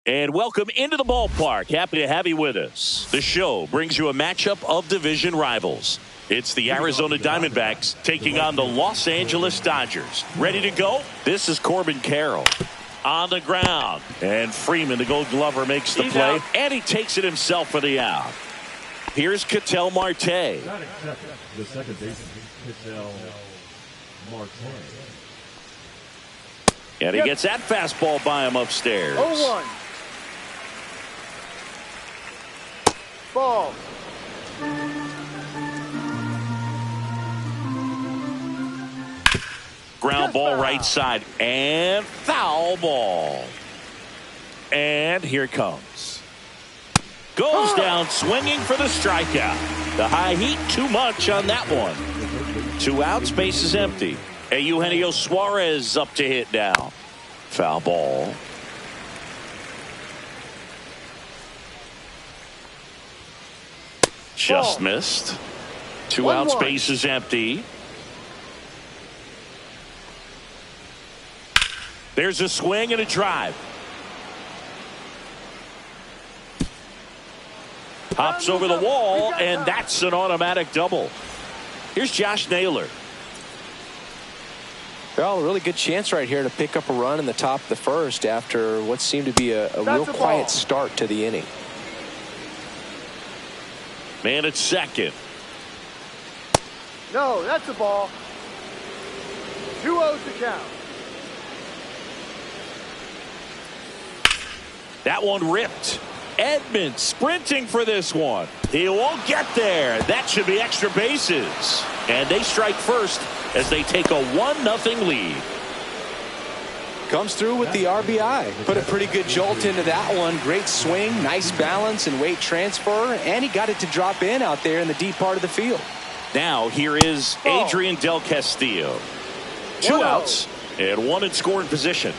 And welcome into the ballpark. Happy to have you with us. The show brings you a matchup of division rivals. It's the Arizona Diamondbacks taking on the Los Angeles Dodgers. Ready to go? This is Corbin Carroll on the ground. And Freeman, the Gold Glover, makes the play. Out. And he takes it himself for the out. Here's Ketel Marte. The second baseman, Ketel Marte. And he gets that fastball by him upstairs. 0-1. Ball. Ground ball right side and foul ball. And here it comes. Goes down swinging for the strikeout. The high heat too much on that one. 2 outs, base is empty. And Eugenio Suarez up to hit now. Foul ball. Just missed. 2 outs, base is empty. There's a swing and a drive. Hops over the wall, and that's an automatic double. Here's Josh Naylor. Well, a really good chance right here to pick up a run in the top of the first after what seemed to be a real quiet start to the inning. Man at second. No, that's a ball. 2-0 to count. That one ripped. Edman sprinting for this one. He won't get there. That should be extra bases. And they strike first as they take a 1-0 lead. Comes through with the RBI. Put a pretty good jolt into that one. Great swing, nice balance and weight transfer. And he got it to drop in out there in the deep part of the field. Now here is Adrian Del Castillo. 2 outs and 1 in scoring position.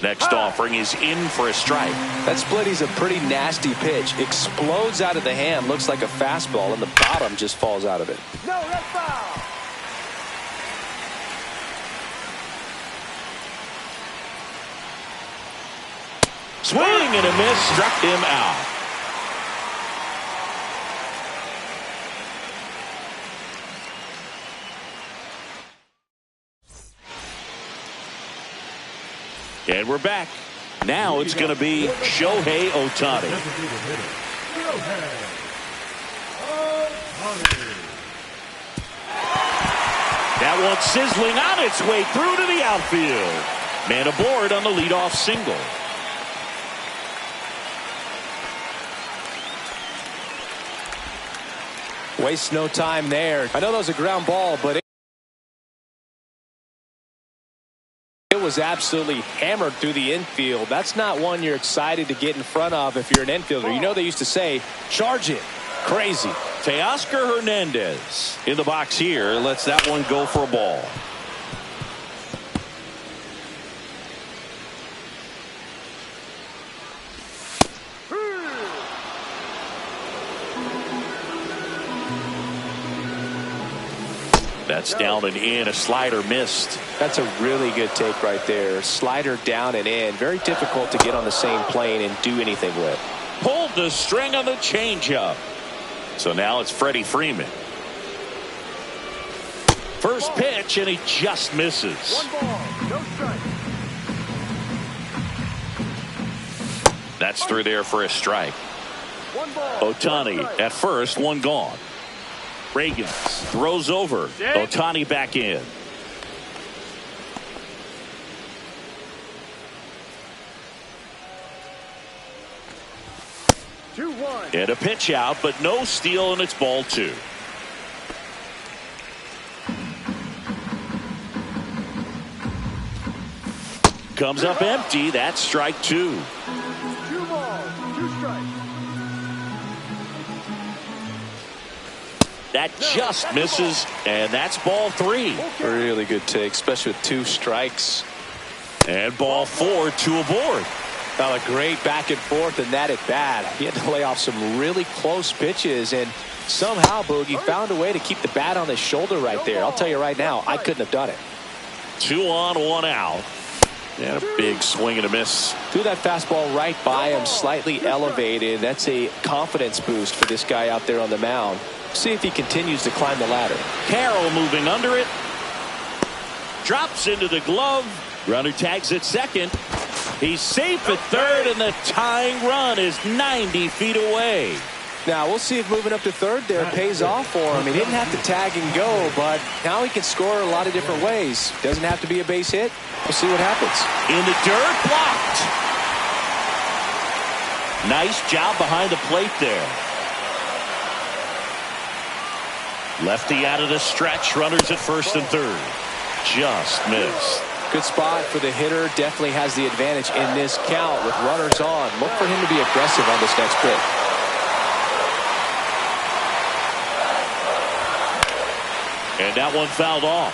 Next offering is in for a strike. That splitty's a pretty nasty pitch. Explodes out of the hand. Looks like a fastball, and the bottom just falls out of it. No, that's foul. Swing and a miss. Struck him out. And we're back. Now it's going to be Shohei Ohtani. That one sizzling on its way through to the outfield. Man aboard on the leadoff single. Waste no time there. I know that was a ground ball, but was absolutely hammered through the infield. That's not one you're excited to get in front of if you're an infielder. You know they used to say, charge it. Crazy. Teoscar Hernandez in the box here. Lets that one go for a ball. That's down and in. A slider missed. That's a really good take right there. Slider down and in. Very difficult to get on the same plane and do anything with. Pulled the string on the changeup. So now it's Freddie Freeman. First pitch, and he just misses. 1 ball, no strike. That's through there for a strike. 1 ball. Ohtani at first, 1 gone. Reagan throws over. Ohtani back in. And a pitch out, but no steal, and it's ball 2. Comes up empty. That's strike 2. 2 balls, 2 strikes. That just misses, and that's ball 3. Really good take, especially with 2 strikes. And ball 4, 2 aboard. Now a great back and forth in that at bat. He had to lay off some really close pitches, and somehow Boogie found a way to keep the bat on his shoulder right there. I'll tell you right now, I couldn't have done it. 2 on, 1 out. And a big swing and a miss. Threw that fastball right by him, slightly elevated. That's a confidence boost for this guy out there on the mound. See if he continues to climb the ladder. Carroll moving under it. Drops into the glove. Runner tags at second. He's safe at third, and the tying run is 90 feet away. Now we'll see if moving up to third there pays off for him. He didn't have to tag and go, but now he can score a lot of different ways. Doesn't have to be a base hit. We'll see what happens. In the dirt, blocked. Nice job behind the plate there. Lefty out of the stretch. Runners at first and third. Just missed. Good spot for the hitter. Definitely has the advantage in this count with runners on. Look for him to be aggressive on this next pitch. And that one fouled off.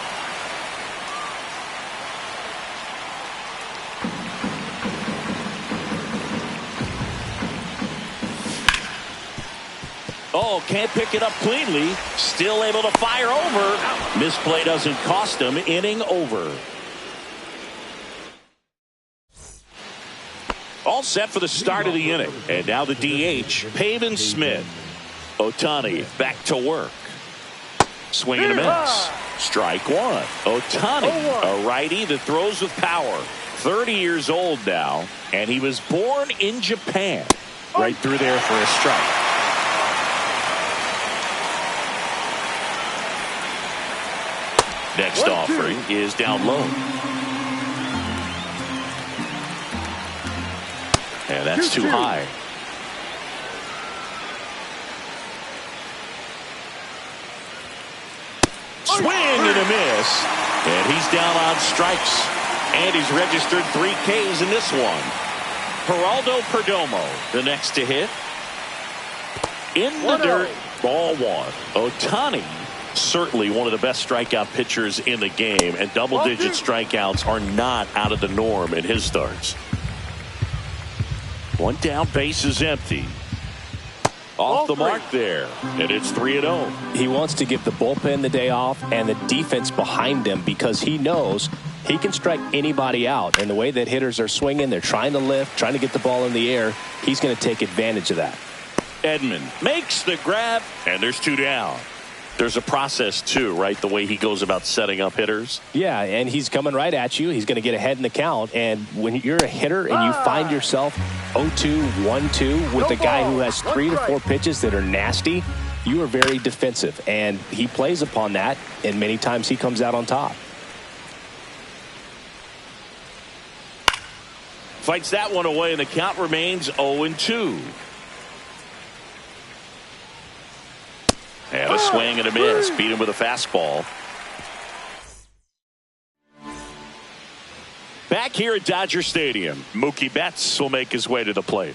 Oh, can't pick it up cleanly. Still able to fire over. Misplay doesn't cost him. Inning over. All set for the start of the inning. And now the DH, Pavin Smith. Ohtani back to work. Swing and a miss. Strike 1. Ohtani, a righty that throws with power. 30 years old now, and he was born in Japan. Right through there for a strike. Next offering is down low. And that's too high. Swing and a miss. And he's down on strikes. And he's registered 3 Ks in this one. Geraldo Perdomo, the next to hit. In the dirt, ball 1. Ohtani, certainly one of the best strikeout pitchers in the game. And double-digit strikeouts are not out of the norm in his starts. 1 down, base is empty. Off the mark there, and it's 3-0. He wants to give the bullpen the day off and the defense behind him because he knows he can strike anybody out. And the way that hitters are swinging, they're trying to lift, trying to get the ball in the air. He's going to take advantage of that. Edman makes the grab, and there's 2 down. There's a process, too, right? The way he goes about setting up hitters. Yeah, and he's coming right at you. He's going to get ahead in the count. And when you're a hitter and you find yourself 0-2, 1-2 with a guy who has 3 to 4 pitches that are nasty, you are very defensive. And he plays upon that, and many times he comes out on top. Fights that one away, and the count remains 0-2. And a swing and a miss. Beat him with a fastball. back here at Dodger Stadium. Mookie Betts will make his way to the plate.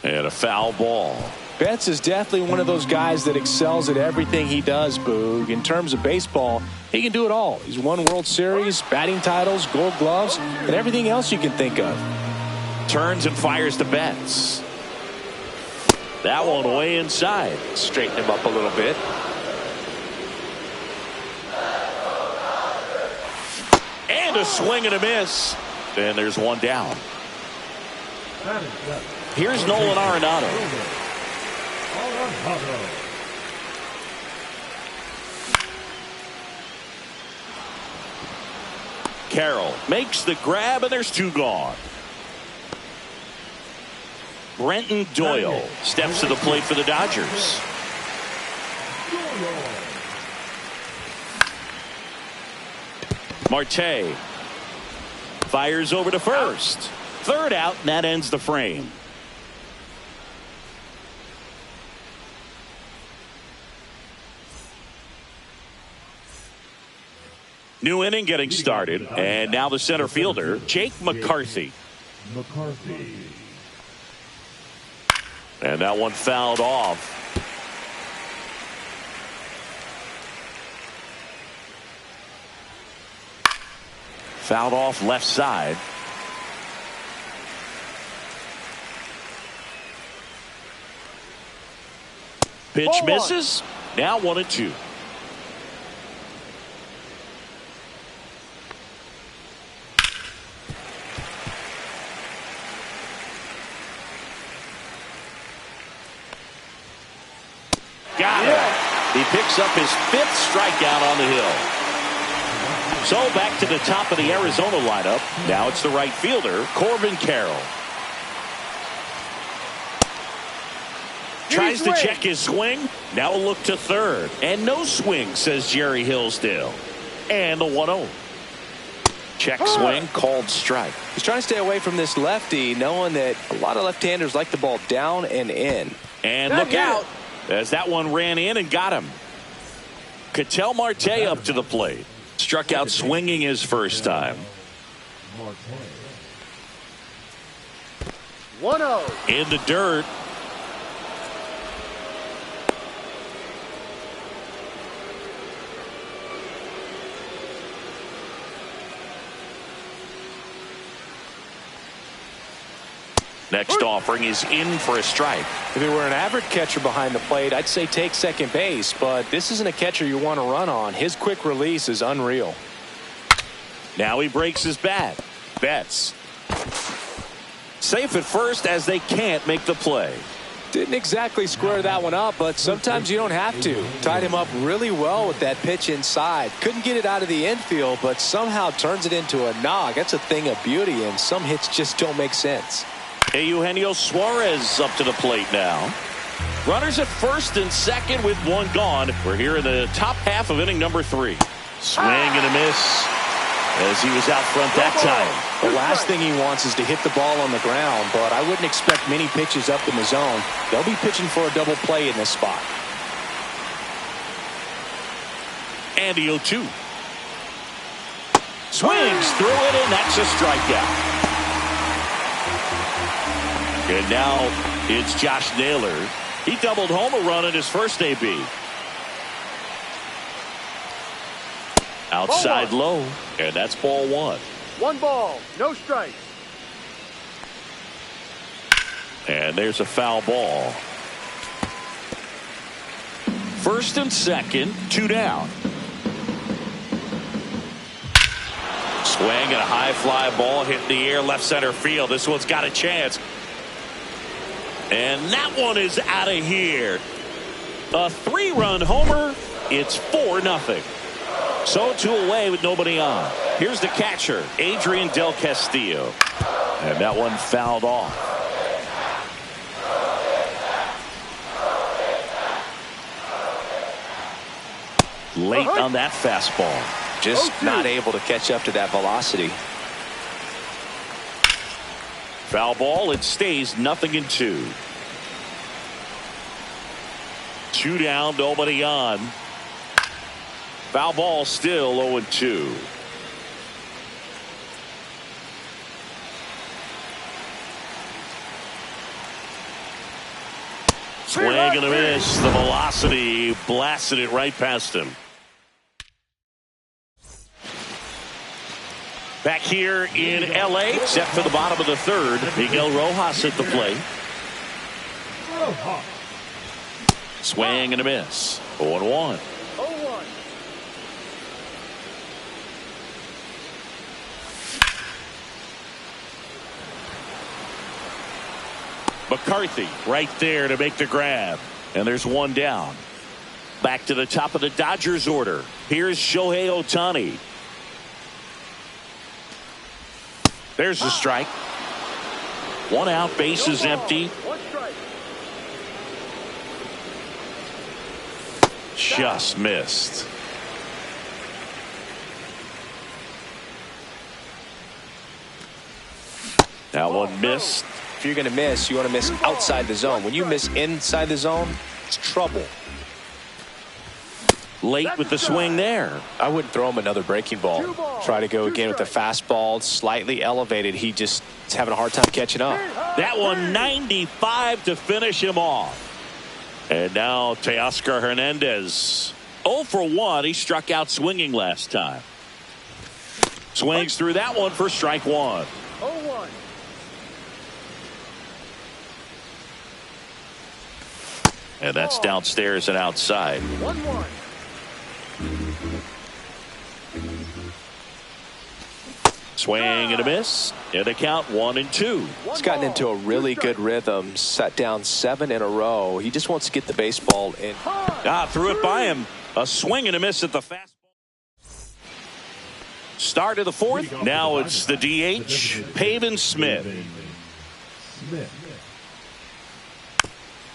And a foul ball. Betts is definitely one of those guys that excels at everything he does, Boog. In terms of baseball, he can do it all. He's won World Series, batting titles, gold gloves, and everything else you can think of. Turns and fires to Betts. That one way inside. Straighten him up a little bit. And a swing and a miss. And there's one down. Here's Nolan Arenado. Carroll makes the grab, and there's two gone. Brenton Doyle steps to the plate for the Dodgers. Marte fires over to first. Third out, and that ends the frame. New inning getting started, and now the center fielder, Jake McCarthy. And that one fouled off. Fouled off left side. Pitch misses. Now 1-2. Got it. He picks up his 5th strikeout on the hill. So back to the top of the Arizona lineup. Now it's the right fielder, Corbin Carroll. Tries to check his swing. Now a look to third. And no swing, says Jerry Hillsdale. And the 1-0. Check swing, called strike. He's trying to stay away from this lefty, knowing that a lot of left-handers like the ball down and in. And look out, as that one ran in and got him. Ketel Marte up to the plate. Struck out swinging his first time. 1-0. In the dirt. Next offering is in for a strike. If it were an average catcher behind the plate, I'd say take second base, but this isn't a catcher you want to run on. His quick release is unreal. Now he breaks his bat. Betts safe at first as they can't make the play. Didn't exactly square that one up, but sometimes you don't have to. Tied him up really well with that pitch inside. Couldn't get it out of the infield, but somehow turns it into a knock. That's a thing of beauty, and some hits just don't make sense. Eugenio Suarez up to the plate now. Runners at first and second with one gone. We're here in the top half of inning number 3. Swing and a miss as he was out front that time. The last thing he wants is to hit the ball on the ground, but I wouldn't expect many pitches up in the zone. They'll be pitching for a double play in this spot. And the 0-2. Swings through it, and that's a strikeout. And now it's Josh Naylor. He doubled home a run in his first AB. Outside low, and that's ball 1. 1 ball, no strikes. And there's a foul ball. First and second, 2 down. Swing and a high fly ball hit in the air left center field. This one's got a chance. And that one is out of here. A 3-run homer. It's 4-0. So 2 away with nobody on. Here's the catcher, Adrian Del Castillo. And that one fouled off. Late on that fastball. Just not able to catch up to that velocity. Foul ball. It stays 0-2. 2 down, nobody on. Foul ball, still 0-2. Swing and a miss. The velocity blasted it right past him. Back here in L.A., set for the bottom of the third. Miguel Rojas at the plate. Swing and a miss. 0-1. McCarthy right there to make the grab. And there's one down. Back to the top of the Dodgers order. Here's Shohei Ohtani. There's the strike. One out, bases empty. Just missed. That one missed. If you're going to miss, you want to miss outside the zone. When you miss inside the zone, it's trouble. Late with the swing there. I wouldn't throw him another breaking ball. Try to go again with the fastball, slightly elevated. He just is having a hard time catching up. That one 95 to finish him off. And now Teoscar Hernandez. 0 for 1. He struck out swinging last time. Swings through that one for strike one. 0-1. And that's downstairs and outside. 1-1. Swing and a miss. And a count 1-2. He's gotten into a really good rhythm. Set down 7 in a row. He just wants to get the baseball in. Threw it by him. A swing and a miss at the fastball. Start of the fourth. Now it's the DH, Pavin Smith.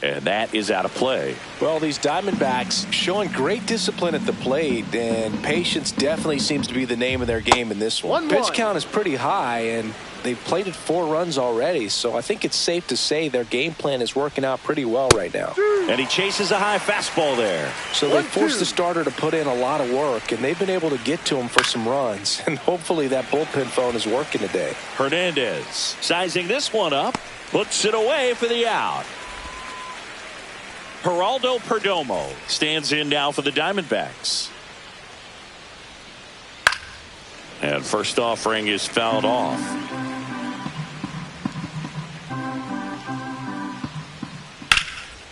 And that is out of play. Well, these Diamondbacks showing great discipline at the plate, and patience definitely seems to be the name of their game in this one. Pitch count is pretty high, and they've plated 4 runs already, so I think it's safe to say their game plan is working out pretty well right now. And he chases a high fastball there. So they forced the starter to put in a lot of work, and they've been able to get to him for some runs, and hopefully that bullpen phone is working today. Hernandez sizing this one up, puts it away for the out. Geraldo Perdomo stands in now for the Diamondbacks. And first offering is fouled off.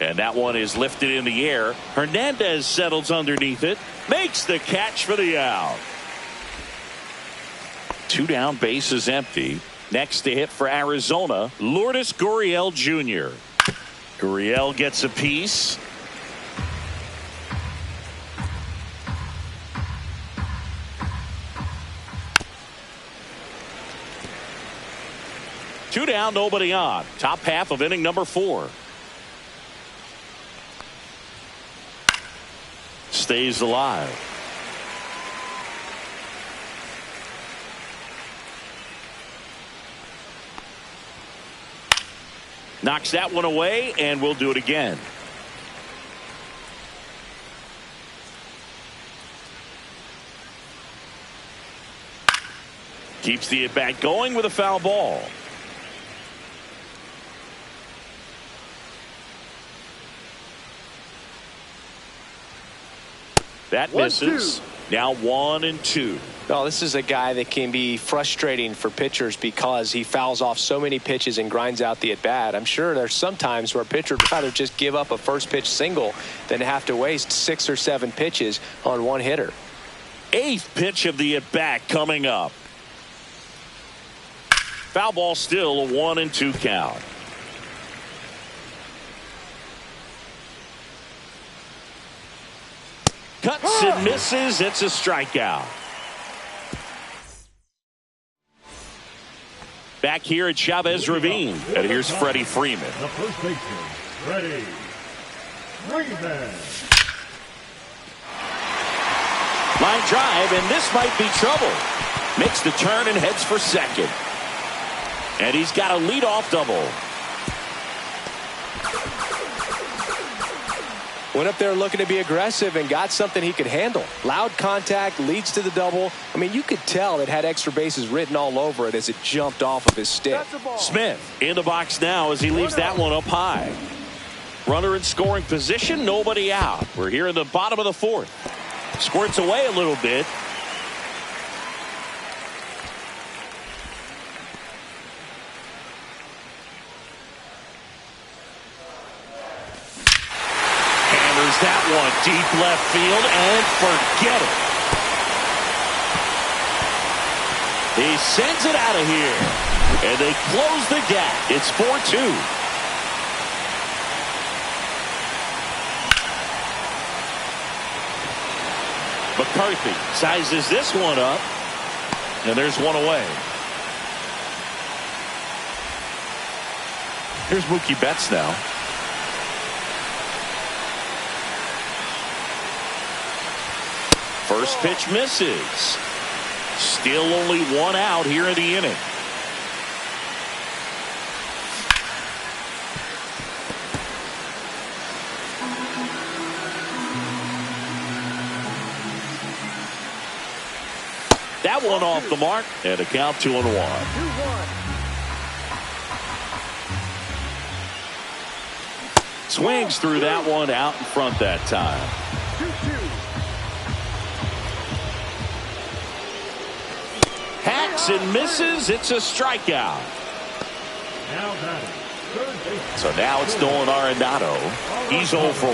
And that one is lifted in the air. Hernandez settles underneath it. Makes the catch for the out. 2 down, bases empty. Next to hit for Arizona, Lourdes Gurriel Jr. Gurriel gets a piece. Two down, nobody on. Top half of inning number 4. Stays alive. Knocks that one away, and we'll do it again. Keeps the at-bat going with a foul ball. That misses. Now 1-2. No, this is a guy that can be frustrating for pitchers because he fouls off so many pitches and grinds out the at-bat. I'm sure there's some times where a pitcher would rather just give up a first pitch single than have to waste 6 or 7 pitches on one hitter. 8th pitch of the at-bat coming up. Foul ball, still a 1-2 count. Cuts and misses. It's a strikeout. Back here at Chavez Ravine. And here's Freddie Freeman. The first baseman, Freddie Freeman. Line drive, and this might be trouble. Makes the turn and heads for second. And he's got a leadoff double. Went up there looking to be aggressive and got something he could handle. Loud contact leads to the double. I mean, you could tell it had extra bases written all over it as it jumped off of his stick. Smith in the box now as he leaves that one up high. Runner in scoring position, nobody out. We're here in the bottom of the fourth. Squirts away a little bit. That one deep left field and forget it. He sends it out of here and they close the gap. It's 4-2. McCarthy sizes this one up and there's one away. Here's Mookie Betts now. First pitch misses. Still only one out here in the inning. That one off the mark and a count 2-1. Swings through that one out in front that time. 2-2. Hacks and misses. It's a strikeout. Now batting, third base. So now it's Nolan Arenado. He's 0 for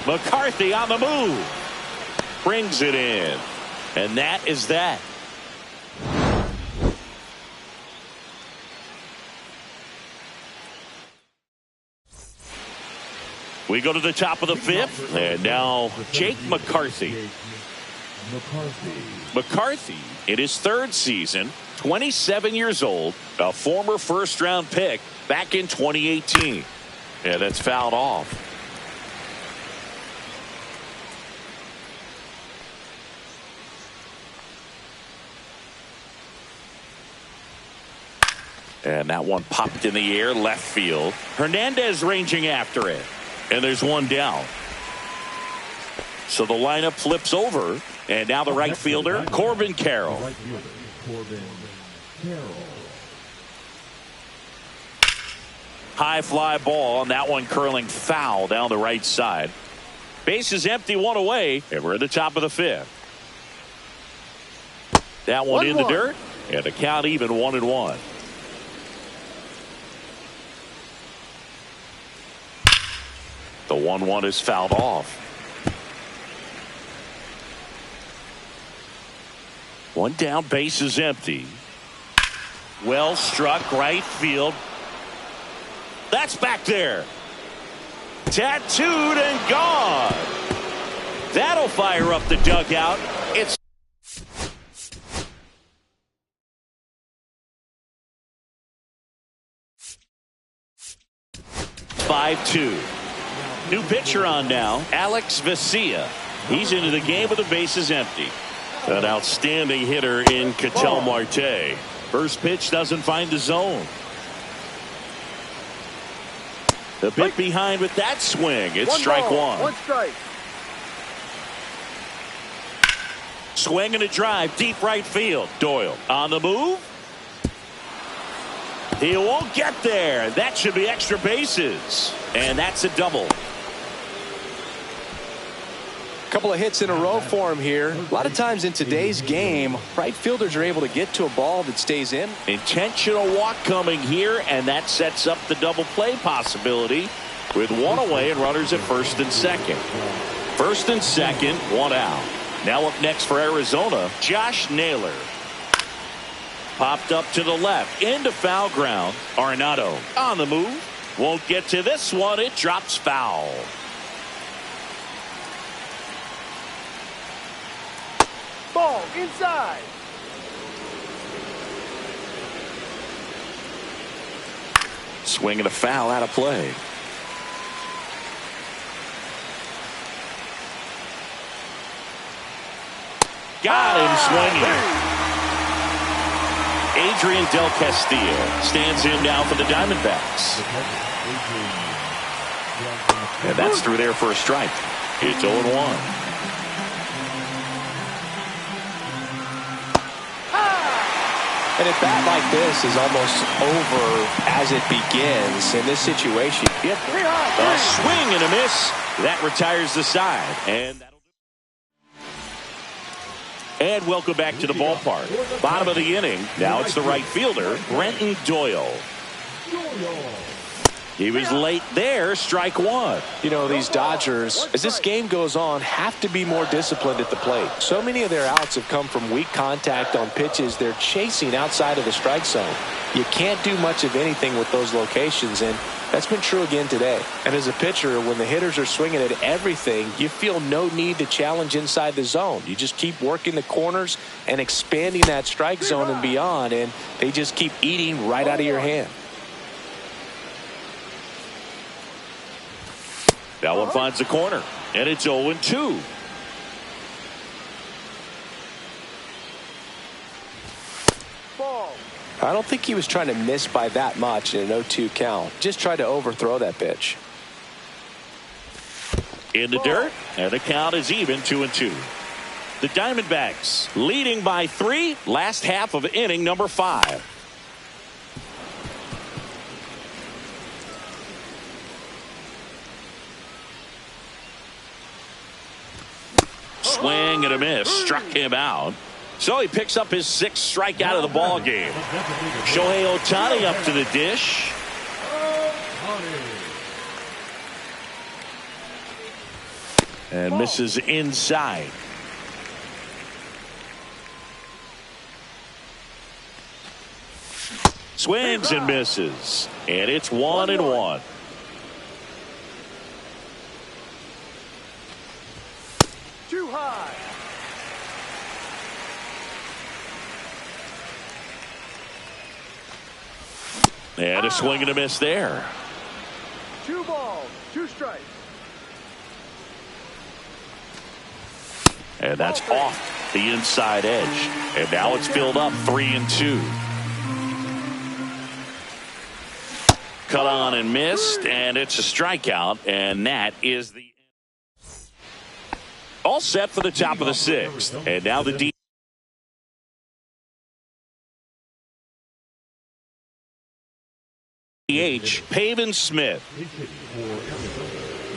1. McCarthy on the move. Brings it in. And that is that. We go to the top of the fifth, and now Jake McCarthy. McCarthy, in his third season, 27 years old, a former first-round pick back in 2018. And that's fouled off. And that one popped in the air, left field. Hernandez ranging after it. And there's one down. So the lineup flips over. And now the right fielder, Corbin Carroll. High fly ball, and that one curling foul down the right side. Base is empty, one away, and we're at the top of the fifth. That one in the dirt, and the count even 1-1. The 1-1 is fouled off. One down, base is empty. Well struck, right field. That's back there. Tattooed and gone. That'll fire up the dugout. It's 5-2. New pitcher on now, Alex Vesia. He's into the game with the bases empty. An outstanding hitter in Ketel Marte. First pitch doesn't find the zone. A bit behind with that swing. It's strike one. One strike. Swing and a drive, deep right field. Doyle on the move. He won't get there. That should be extra bases. And that's a double. Couple of hits in a row for him here. A lot of times in today's game, right fielders are able to get to a ball that stays in. Intentional walk coming here, and that sets up the double play possibility with one away and runners at first and second. First and second, one out. Now up next for Arizona, Josh Naylor. Popped up to the left, into foul ground. Arenado on the move. Won't get to this one. It drops foul. Ball inside. Swing and a foul out of play. Got him swinging. Adrian Del Castillo stands in now for the Diamondbacks. And that's through there for a strike. It's 0-1. And a bat like this is almost over as it begins in this situation. Yep. A swing and a miss. That retires the side. And welcome back to the ballpark. Bottom of the inning. Now it's the right fielder, Brenton Doyle. He was late there, strike one. You know, these Dodgers, as this game goes on, have to be more disciplined at the plate. So many of their outs have come from weak contact on pitches they're chasing outside of the strike zone. You can't do much of anything with those locations, and that's been true again today. And as a pitcher, when the hitters are swinging at everything, you feel no need to challenge inside the zone. You just keep working the corners and expanding that strike zone and beyond, and they just keep eating right out of your hand. That one finds the corner, and it's 0-2. Ball. I don't think he was trying to miss by that much in an 0-2 count. Just tried to overthrow that pitch. In the dirt, and the count is even 2-2. The Diamondbacks leading by 3, last half of inning number 5. Swing and a miss, struck him out. So he picks up his 6th strikeout of the ball game. Shohei Ohtani up to the dish. And misses inside. Swings and misses. And it's 1-1. Too high. And a swing and a miss there. 2 balls, 2 strikes. And that's off the inside edge. And now it's filled up 3-2. Cut on and missed, and it's a strikeout, and that is the all set for the top of the 6th. And now the DH, Pavin Smith.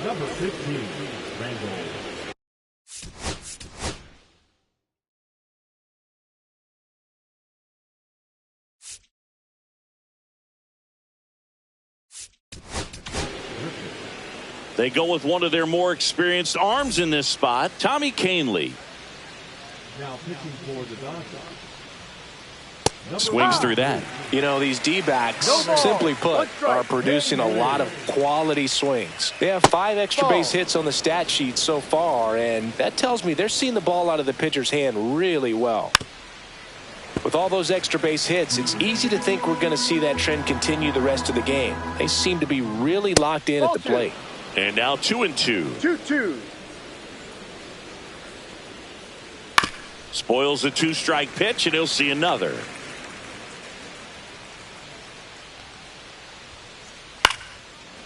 Number 15, Randall. They go with one of their more experienced arms in this spot, Tommy Kahnle. Now pitching for the Dodgers. Swings through that. You know, these D-backs, simply put, are producing a lot of quality swings. They have 5 extra base hits on the stat sheet so far, and that tells me they're seeing the ball out of the pitcher's hand really well. With all those extra base hits, it's easy to think we're going to see that trend continue the rest of the game. They seem to be really locked in at the plate. And now 2-2. 2-2. Spoils a 2-strike pitch, and he'll see another.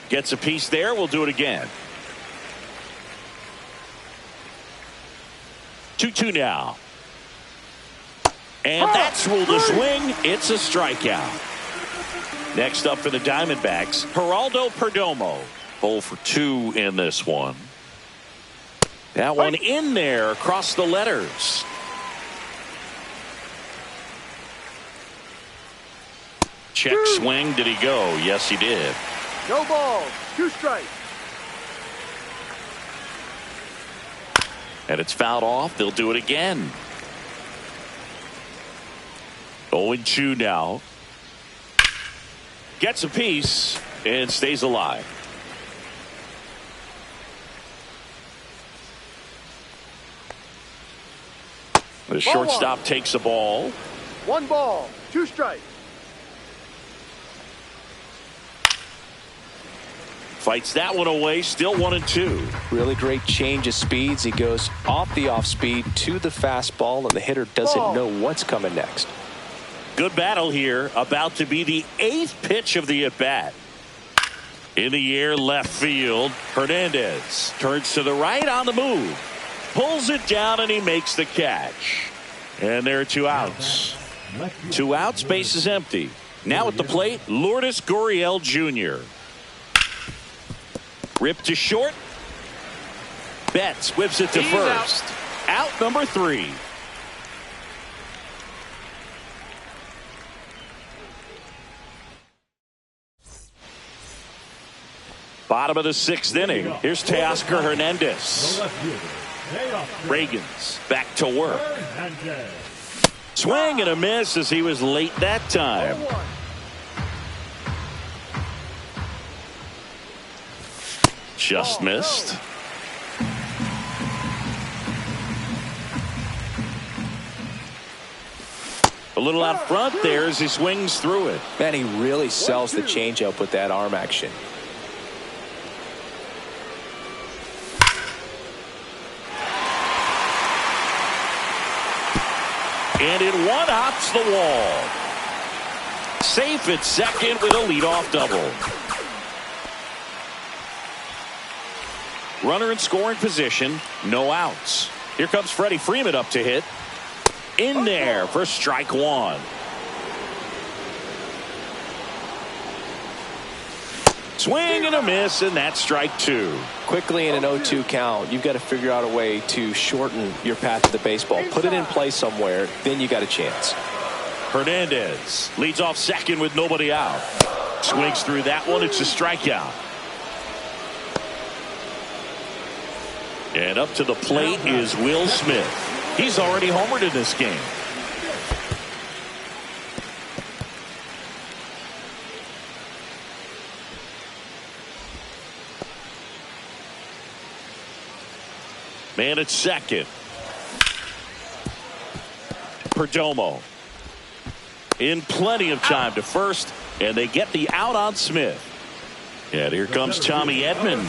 Gets a piece there. We'll do it again. 2-2 now. And that's ruled a swing. It's a strikeout. Next up for the Diamondbacks, Geraldo Perdomo. 0 for 2 in this one. That one in there across the letters. Check swing. Did he go? Yes, he did. No balls, 2 strikes. And it's fouled off. They'll do it again. 0-2 now. Gets a piece and stays alive. The shortstop takes a ball. 1 ball, 2 strikes. Fights that one away. Still 1-2. Really great change of speeds. He goes off the off speed to the fastball, and the hitter doesn't know what's coming next. Good battle here. About to be the 8th pitch of the at-bat. In the air, left field. Hernandez turns to the right on the move. Pulls it down, and he makes the catch. And there are 2 outs. 2 outs, base is empty. Now at the plate, Lourdes Gurriel Jr. Ripped to short. Betts whips it to first. Out number 3. Bottom of the 6th inning. Here's Teoscar Hernandez. Reagan's back to work. Swing and a miss as he was late that time. Just missed. A little out front there as he swings through it. Man, he really sells the changeup with that arm action. And it one-hops the wall. Safe at second with a leadoff double. Runner in scoring position. No outs. Here comes Freddie Freeman up to hit. In there for strike 1. Swing and a miss, and that's strike 2. Quickly in an 0-2 count, you've got to figure out a way to shorten your path to the baseball. Put it in play somewhere, then you got a chance. Hernandez leads off second with nobody out. Swings through that one. It's a strikeout. And up to the plate is Will Smith. He's already homered in this game. Man at second. Perdomo in plenty of time to first, and they get the out on Smith. And here comes Tommy Edman.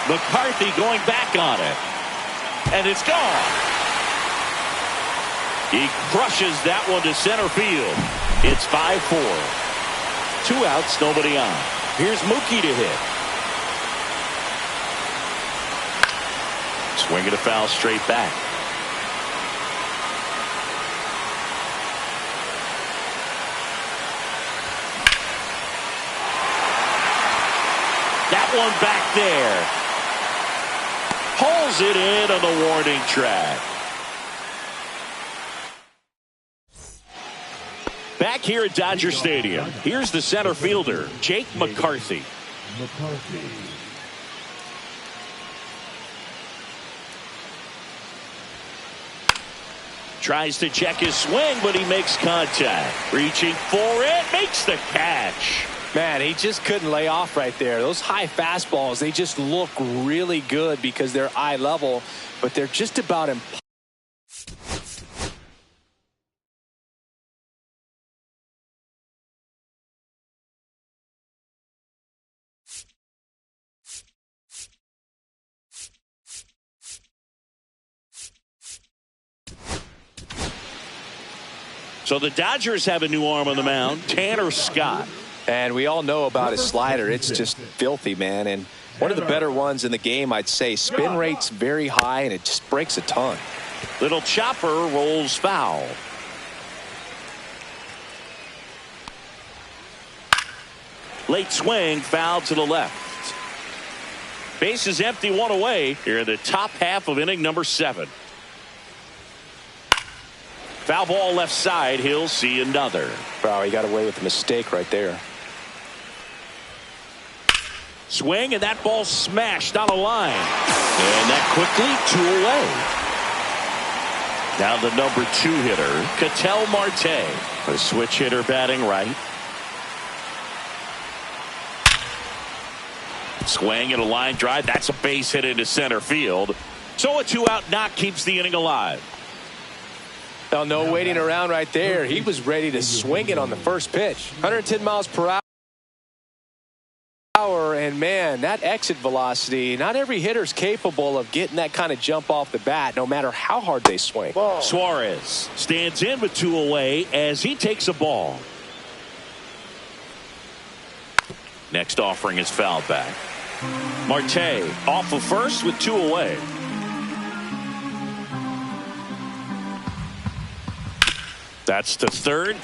McCarthy going back on it, and it's gone. He crushes that one to center field. It's 5-4. 2 outs, nobody on. Here's Mookie to hit. Swing and a foul straight back. That one back there. Pulls it in on the warning track. Back here at Dodger Stadium, here's the center fielder, Jake McCarthy. Tries to check his swing, but he makes contact. Reaching for it, makes the catch. Man, he just couldn't lay off right there. Those high fastballs, they just look really good because they're eye level, but they're just about impossible. So the Dodgers have a new arm on the mound, Tanner Scott. And we all know about his slider. It's just filthy, man. And one of the better ones in the game, I'd say. Spin rate's very high, and it just breaks a ton. Little chopper rolls foul. Late swing, foul to the left. Base is empty, 1 away here in the top half of inning number 7. Foul ball left side. He'll see another. Wow, he got away with a mistake right there. Swing, and that ball smashed on a line. And that quickly 2 away. Now the number 2 hitter, Ketel Marte. A switch hitter batting right. Swing and a line drive. That's a base hit into center field. So a 2-out knock keeps the inning alive. Well, no waiting around right there. He was ready to swing it on the first pitch. 110 miles per hour. Power, and man, that exit velocity, not every hitter's capable of getting that kind of jump off the bat, no matter how hard they swing. Ball. Suarez stands in with 2 away as he takes a ball. Next offering is fouled back. Marte off of first with 2 away. That's to third.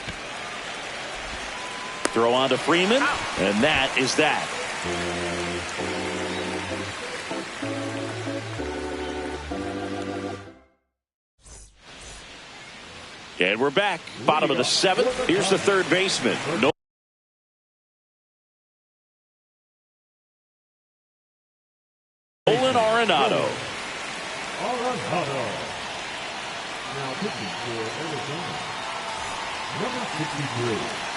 Throw on to Freeman, and that is that. And we're back. Bottom of the 7th. Here's the third baseman. Nolan Arenado. Arenado. Now pitching for Arizona. Number 63.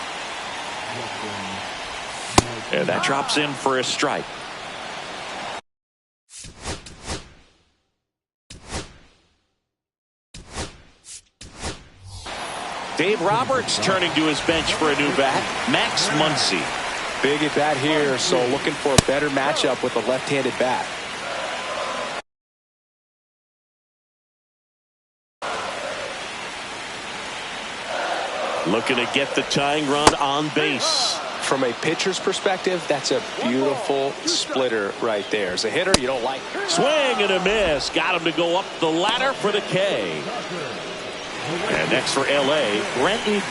And that drops in for a strike. Dave Roberts turning to his bench for a new bat. Max Muncy. Big at bat here, so looking for a better matchup with a left-handed bat. Looking to get the tying run on base. From a pitcher's perspective, that's a beautiful splitter right there. As a hitter, you don't like it. Swing and a miss. Got him to go up the ladder for the K. And next for L.A., Brenton.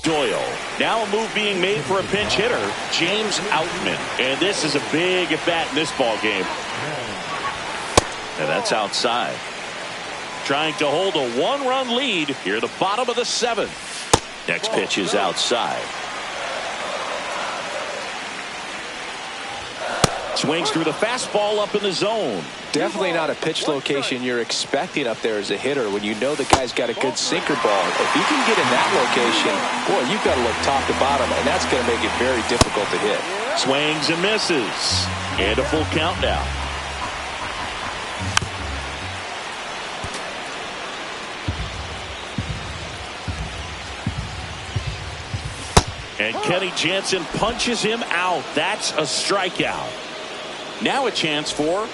Doyle. Now a move being made for a pinch hitter, James Outman. And this is a big at bat in this ball game. And that's outside. Trying to hold a 1-run lead here at the bottom of the 7th. Next pitch is outside. Swings through the fastball up in the zone. Definitely not a pitch location you're expecting up there as a hitter when you know the guy's got a good sinker ball. If you can get in that location, boy, you've got to look top to bottom, and that's going to make it very difficult to hit. Swings and misses. And a full count now. And Kenny Jansen punches him out. That's a strikeout. Now a chance for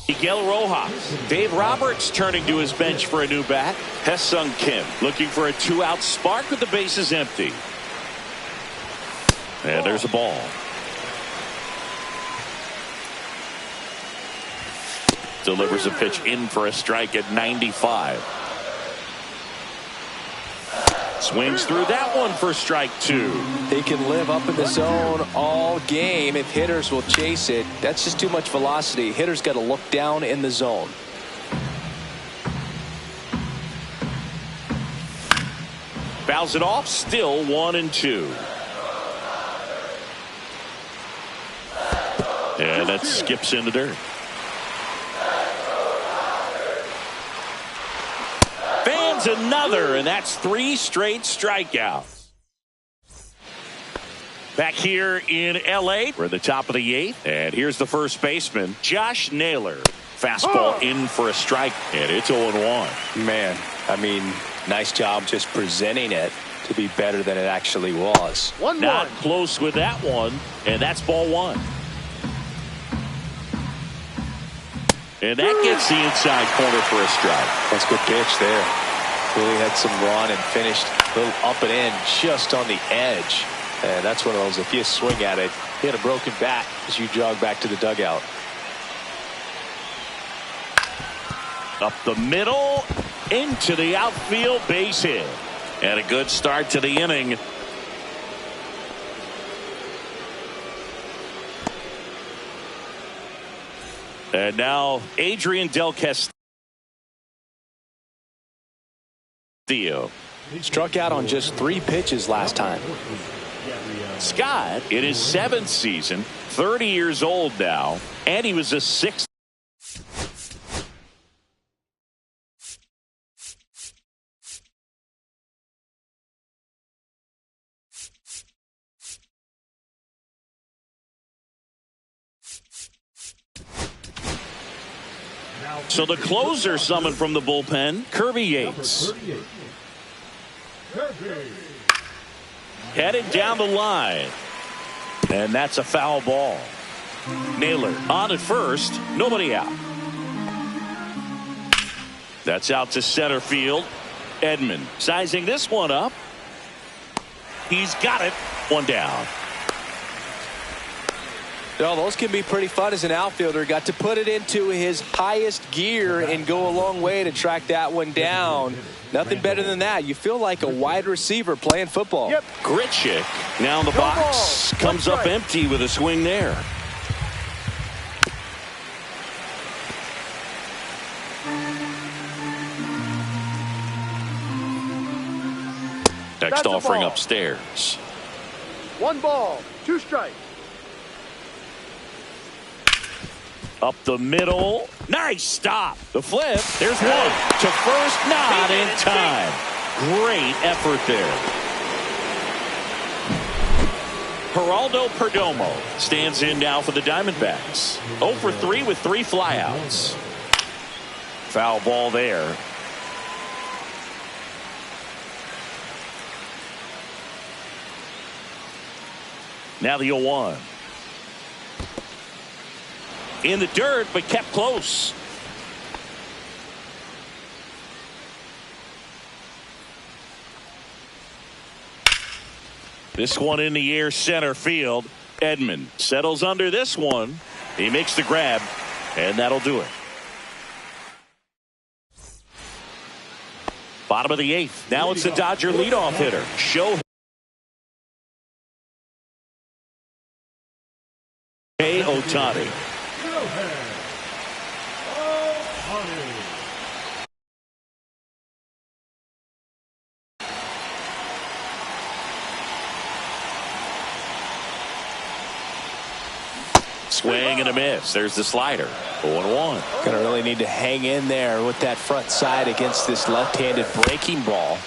Miguel Rojas. Dave Roberts turning to his bench for a new bat. Hesung Kim looking for a 2-out spark with the bases empty. And there's a ball. Delivers a pitch in for a strike at 95. Swings through that one for strike 2. He can live up in the zone all game if hitters will chase it. That's just too much velocity. Hitters got to look down in the zone. Fouls it off, still 1-2. And that skips into dirt. Another, and that's 3 straight strikeouts. Back here in L.A. We're at the top of the 8th, and here's the first baseman, Josh Naylor. Fastball in for a strike, and it's 0-1. Man, I mean, nice job just presenting it to be better than it actually was. Not close with that one, and that's ball 1. And that gets the inside corner for a strike. That's a good pitch there. Really had some run and finished a little up and in just on the edge. And that's one of those, if you swing at it, hit a broken bat as you jog back to the dugout. Up the middle, into the outfield, base hit. And a good start to the inning. And now Adrian Del Castillo. Struck out on just 3 pitches last time. Scott in his 7th season, 30 years old now, and he was a 6th. So the closer summoned from the bullpen, Kirby Yates. Headed down the line. And that's a foul ball. Naylor on at first. Nobody out. That's out to center field. Edman sizing this one up. He's got it. One down. Well, those can be pretty fun as an outfielder. Got to put it into his highest gear and go a long way to track that one down. Nothing better than that. You feel like a wide receiver playing football. Yep. Gritchick now in the box. Comes up empty with a swing there. Next offering upstairs. 1 ball, 2 strikes. Up the middle. Nice stop. The flip. There's one. To first, not in time. Great effort there. Geraldo Perdomo stands in now for the Diamondbacks. 0 for 3 with 3 flyouts. Foul ball there. Now the 0-1. In the dirt, but kept close. This one in the air, center field. Edman settles under this one. He makes the grab, and that'll do it. Bottom of the 8th. Now it's the Dodger leadoff hitter. Ohtani. Swing and a miss. There's the slider. 0-1. Gonna really need to hang in there with that front side against this left-handed breaking ball.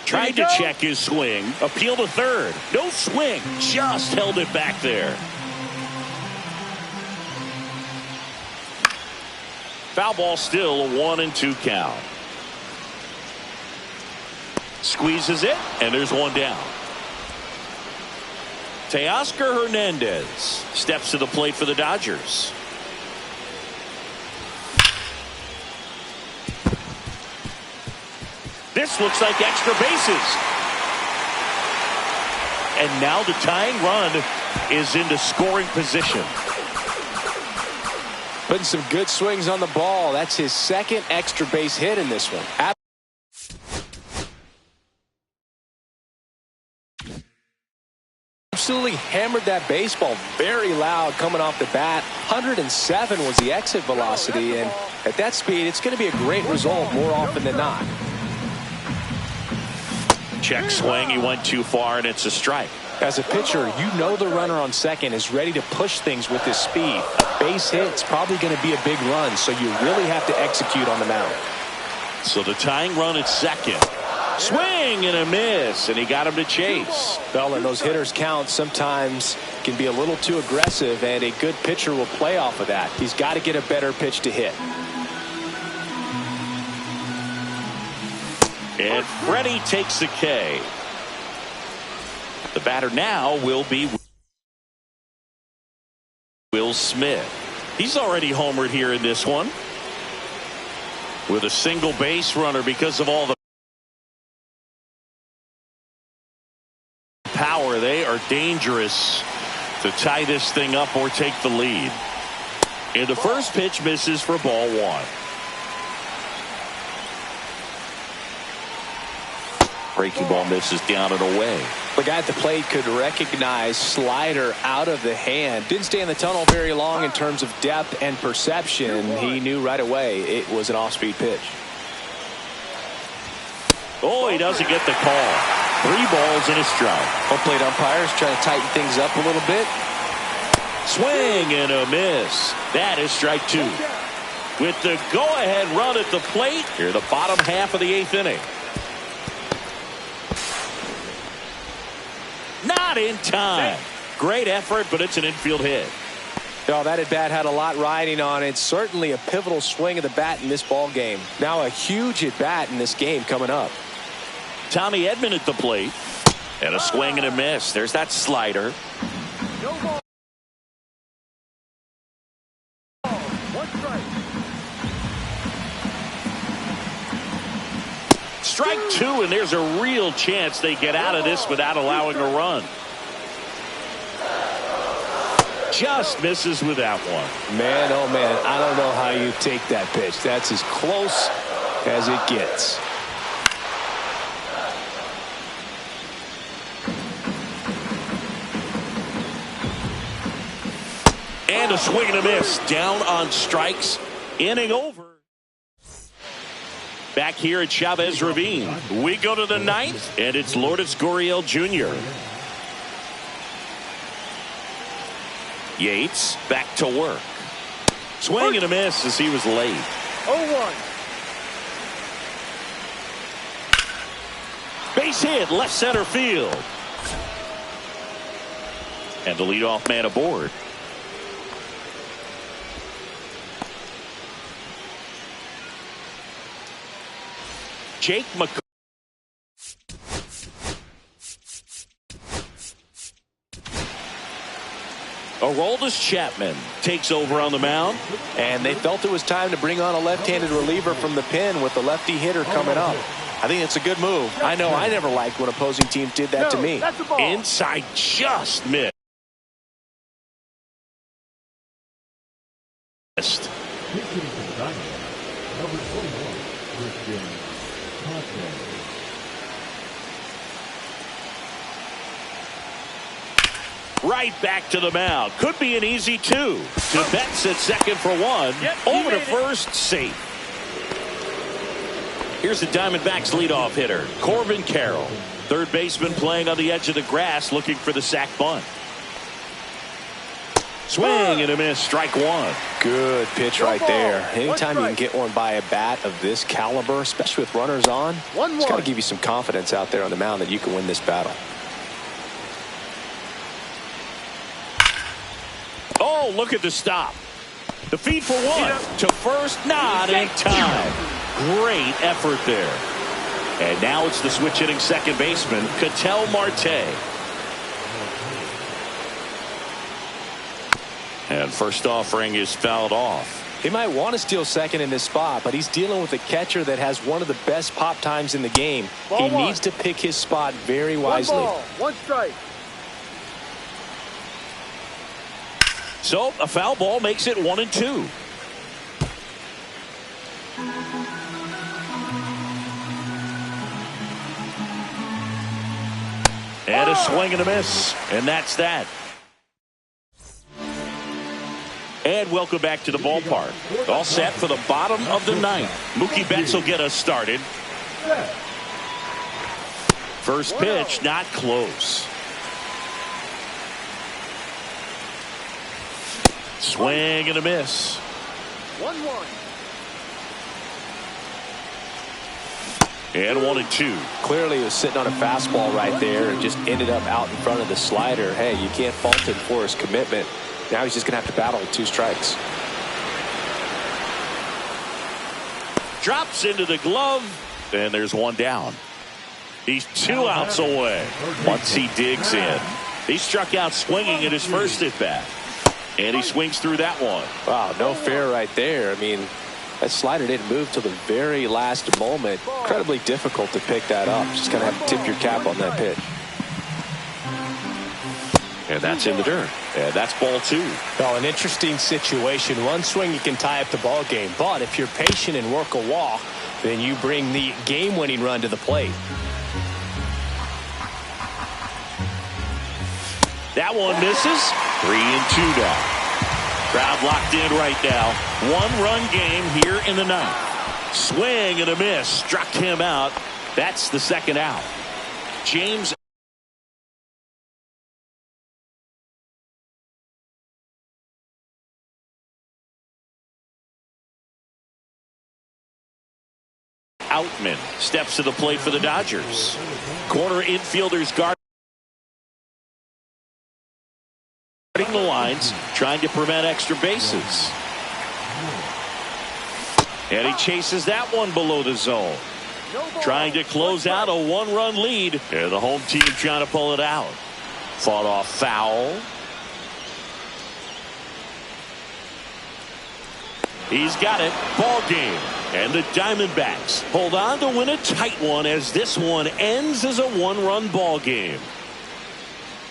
Tried to check his swing. Appeal to third. No swing. Just held it back there. Foul ball still. A 1-2 count. Squeezes it. And there's one down. Teoscar Hernandez steps to the plate for the Dodgers. This looks like extra bases. And now the tying run is into scoring position. Putting some good swings on the ball. That's his second extra base hit in this one. Absolutely hammered that baseball. Very loud coming off the bat. 107 was the exit velocity. And at that speed, it's going to be a great result more often than not. Check swing. He went too far, and it's a strike. As a pitcher, you know the runner on second is ready to push things with his speed. A base hit's probably going to be a big run, so you really have to execute on the mound. So the tying run at second. Swing and a miss, and he got him to chase. Well, and those hitters count sometimes can be a little too aggressive, and a good pitcher will play off of that. He's got to get a better pitch to hit. And Freddie takes the K. The batter now will be Will Smith. He's already homered here in this one with a single base runner because of all the power. They are dangerous to tie this thing up or take the lead. And the first pitch misses for ball 1. Breaking ball misses down and away. The guy at the plate could recognize slider out of the hand. Didn't stay in the tunnel very long in terms of depth and perception. He knew right away it was an off-speed pitch. Oh, he doesn't get the call. 3 balls and a strike. Home plate umpires trying to tighten things up a little bit. Swing and a miss. That is strike 2. With the go-ahead run at the plate, here the bottom half of the 8th inning. Not in time. Great effort, but it's an infield hit. Oh, that at-bat had a lot riding on it. Certainly a pivotal swing of the bat in this ball game. Now a huge at-bat in this game coming up. Tommy Edman at the plate. And a swing and a miss. There's that slider. No ball. One strike. Strike two, and there's a real chance they get out of this without allowing a run. Just misses with that one. Man, oh man, I don't know how you take that pitch. That's as close as it gets. And a swing and a miss. Down on strikes. Inning over. Back here at Chavez Ravine. We go to the ninth, and it's Lourdes Gurriel Jr. Yates back to work. Swing and a miss as he was late. 0-1. Base hit, left center field. And the leadoff man aboard. Jake McCall. Aroldis Chapman takes over on the mound. And they felt it was time to bring on a left-handed reliever from the pen with the lefty hitter coming up. I think it's a good move. I know I never liked when opposing teams did that to me. That's a ball. Inside just missed. He's hitting for the Diamondbacks, number 21, Christian Conte. Right back to the mound. Could be an easy two. To Betts at second for one. Over to first, safe. Here's the Diamondbacks leadoff hitter, Corbin Carroll. Third baseman playing on the edge of the grass, looking for the sac bunt. Swing and a miss, strike one. Good pitch right there. Anytime you can get one by a bat of this caliber, especially with runners on, it's got to give you some confidence out there on the mound that you can win this battle. Oh, look at the stop. The feed for one. To first, not in time. Great effort there. And now it's the switch hitting second baseman, Ketel Marte. And first offering is fouled off. He might want to steal second in this spot, but he's dealing with a catcher that has one of the best pop times in the game. He needs to pick his spot very wisely. 1 ball, 1 strike. So a foul ball makes it 1-2. And a swing and a miss. And that's that. And welcome back to the ballpark. All set for the bottom of the ninth. Mookie Betts will get us started. First pitch, not close. Swing and a miss. 1-1. And 1-2. Clearly he was sitting on a fastball right there and just ended up out in front of the slider. Hey, you can't fault him for his commitment. Now he's just going to have to battle with 2 strikes. Drops into the glove, and there's one down. He's 2 outs away once he digs in. He struck out swinging at his first at bat. And he swings through that one. Wow, no fair right there. I mean, that slider didn't move till the very last moment. Incredibly difficult to pick that up. Just going to have to tip your cap on that pitch. And that's in the dirt. And that's ball 2. Oh, an interesting situation. One swing, you can tie up the ball game. But if you're patient and work a walk, then you bring the game-winning run to the plate. That one misses. 3-2 now. Crowd locked in right now. 1-run game here in the ninth. Swing and a miss. Struck him out. That's the second out. James Outman steps to the plate for the Dodgers. Corner infielders guard. skirting the lines, trying to prevent extra bases. And he chases that one below the zone. Trying to close out a one-run lead. And the home team trying to pull it out. Fought off foul. He's got it. Ball game. And the Diamondbacks hold on to win a tight one as this one ends as a one-run ball game.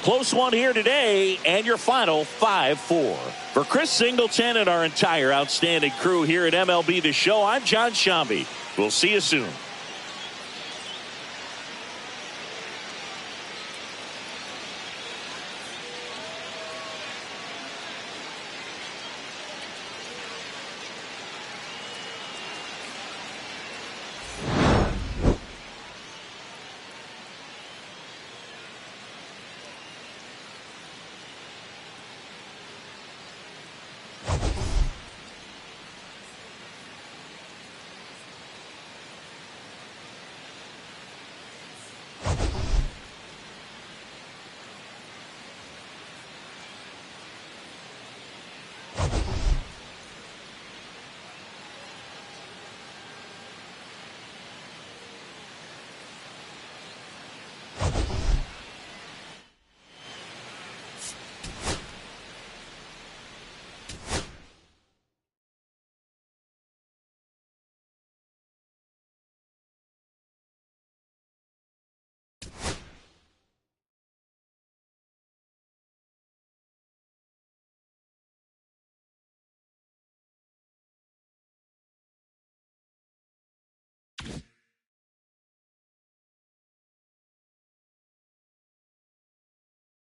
Close one here today, and your final 5-4. For Chris Singleton and our entire outstanding crew here at MLB The Show, I'm John Shambi. We'll see you soon.